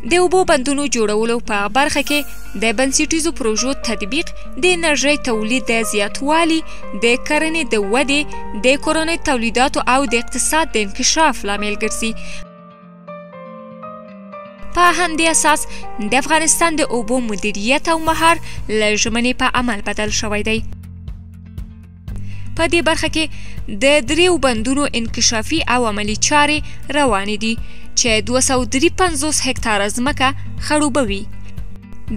د اوبو بندونو جوړولو په برخه کې د بنسټیزو پروژو تطبیق د انرژۍ تولید د زیاتوالي، د کرنې د ودې، د کورنۍ تولیداتو او د اقتصاد د انکشاف لامل ګرځي. په همدې اساس د افغانستان د اوبو مدیریت او مهار له ژمنې په عمل بدل شوی دی. په دې برخه کې د 3 بندونو انکشافي او عملي چارې روانې دي چې 253 هکتاره ځمکه خړوبوي.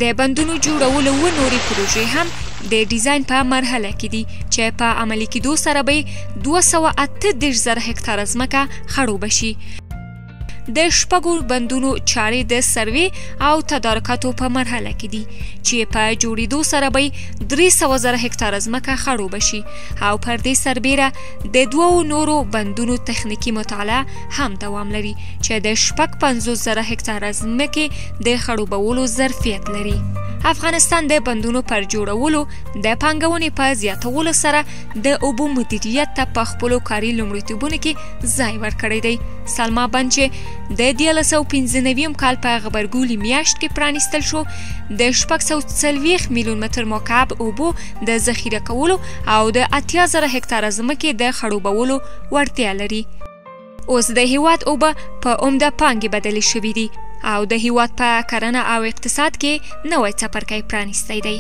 د بندونو جوړولو و نورې پروژې هم د ډیزاین په مرحله کې دي چې په عملي کېدو سره به 238,000 هکتاره ځمکه خړوبه شي. د 6 بندونو چارې د سروې او تدارکاتو په مرحله کې دي چې په جوړېدو سره به 300,000 هکتاره ځمکه خړوبه شي او پر دې سربیره د 2 نورو بندونو تخنیکي مطالعه هم دوام لري چې د 55,000 هکتاره ځمکې د خړوبولو ظرفیت لري. افغانستان د بندونو پر جوړولو د پانګونې په زیاتولو سره د اوبو مدیریت ته په خپلو کاري لومړیتوبونو کې ځای ورکړی دی. سلما بند چې د 1995 کال په غبرګولي میاشت کې پرانیستل شو، د 640 میلیون متر مکعب اوبو د ذخیره کولو او د 80,000 هکتاره ځمکې د خړوبولو وړتیا لري. اوس د هیواد اوبه په عمده پانګې بدلې شوي دي او د هیواد په کرنه او اقتصاد کې نوی څپرکی پرانیستی دی.